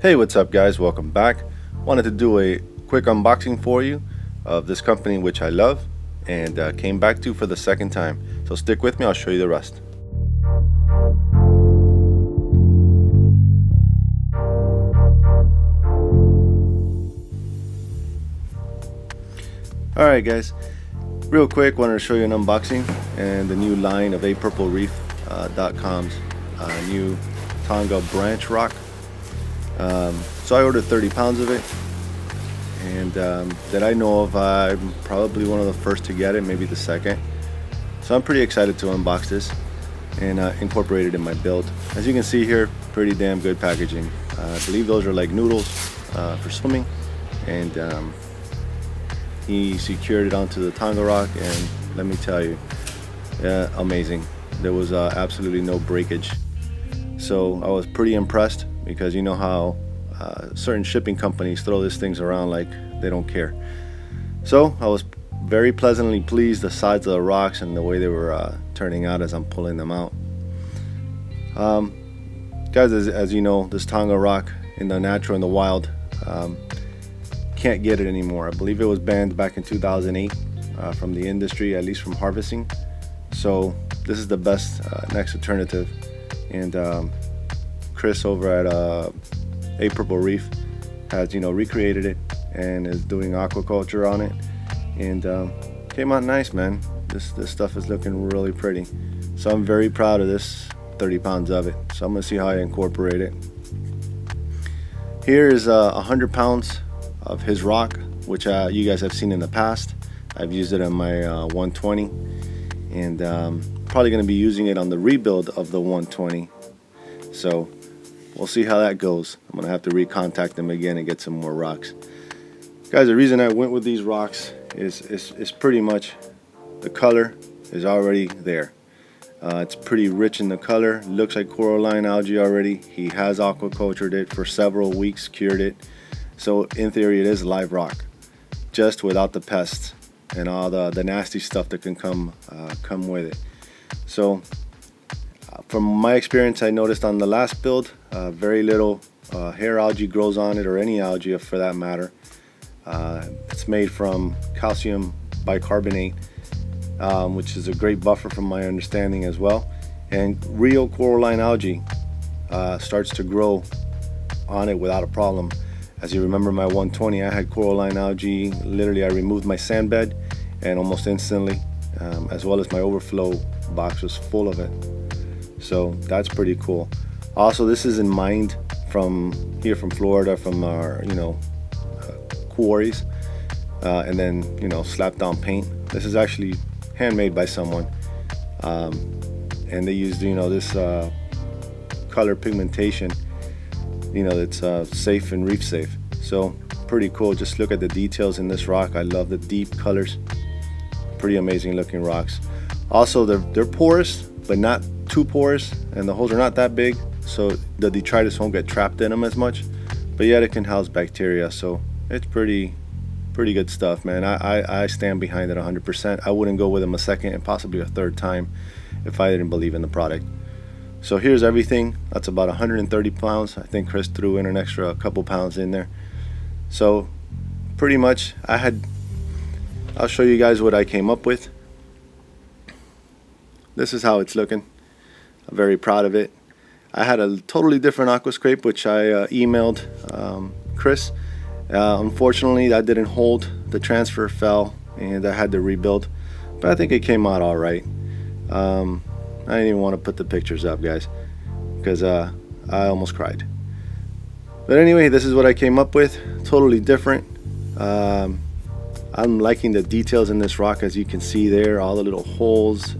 Hey, what's up guys, welcome back. Wanted to do a quick unboxing for you of this company which I love and came back to for the second time. So stick with me, I'll show you the rest. Alright guys, real quick, wanted to show you an unboxing and the new line of apurplereef.com's new Tonga branch rock. So I ordered 30 pounds of it, and that I know of, I'm probably one of the first to get it, maybe the second. So I'm pretty excited to unbox this and incorporate it in my build. As you can see here, pretty damn good packaging. I believe those are like noodles for swimming, and he secured it onto the Tonga rock, and let me tell you, amazing. There was absolutely no breakage. So I was pretty impressed, because you know how certain shipping companies throw these things around like they don't care. So I was very pleasantly pleased, the sides of the rocks and the way they were turning out as I'm pulling them out. Guys, as you know, this Tonga rock in the natural, in the wild, can't get it anymore. I believe it was banned back in 2008 from the industry, at least from harvesting. So this is the best next alternative, and Chris over at Purple Reef has recreated it and is doing aquaculture on it, and came out nice, man. This stuff is looking really pretty, so I'm very proud of this 30 pounds of it. So I'm gonna see how I incorporate it. Here is 100 pounds of his rock, which you guys have seen in the past. I've used it on my 120, and probably gonna be using it on the rebuild of the 120. So we'll see how that goes. I'm gonna have to recontact them again and get some more rocks. Guys, the reason I went with these rocks is pretty much the color is already there. It's pretty rich in the color. Looks like coralline algae already. He has aquacultured it for several weeks, cured it. So in theory it is live rock, just without the pests and all the nasty stuff that can come with it. So from my experience, I noticed on the last build, very little hair algae grows on it, or any algae for that matter. It's made from calcium bicarbonate, which is a great buffer from my understanding as well. And real coralline algae starts to grow on it without a problem. As you remember, my 120, I had coralline algae. Literally, I removed my sand bed, and almost instantly, as well as my overflow box was full of it. So that's pretty cool. Also, this is in mined from here, from Florida, from our quarries, and then slapped down paint. This is actually handmade by someone, and they used this color pigmentation that's safe and reef safe. So pretty cool. Just look at the details in this rock. I love the deep colors. Pretty amazing looking rocks. Also, they're porous, but not too porous, and the holes are not that big, so the detritus won't get trapped in them as much, but yet it can house bacteria. So it's pretty good stuff, man. I stand behind it 100%. I wouldn't go with them a second and possibly a third time if I didn't believe in the product. So here's everything. That's about 130 pounds. I think Chris threw in an extra couple pounds in there. So pretty much I'll show you guys what I came up with. This is how it's looking. I'm very proud of it. I had a totally different Aquascape, which I emailed Chris. Unfortunately, that didn't hold. The transfer fell, and I had to rebuild. But I think it came out all right. I didn't even want to put the pictures up, guys, because I almost cried. But anyway, this is what I came up with. Totally different. I'm liking the details in this rock, as you can see there. All the little holes,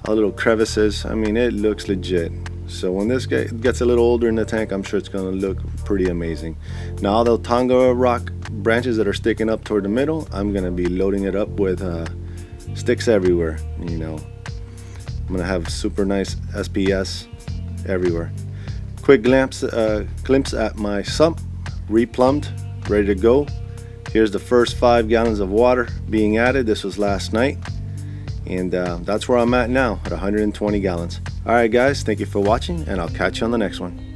all the little crevices. I mean, it looks legit. So when this gets a little older in the tank, I'm sure it's going to look pretty amazing. Now, all the Tonga rock branches that are sticking up toward the middle, I'm going to be loading it up with sticks everywhere. I'm going to have super nice SPS everywhere. Quick glimpse at my sump, replumbed, ready to go. Here's the first 5 gallons of water being added. This was last night, and that's where I'm at now, at 120 gallons. Alright guys, thank you for watching, and I'll catch you on the next one.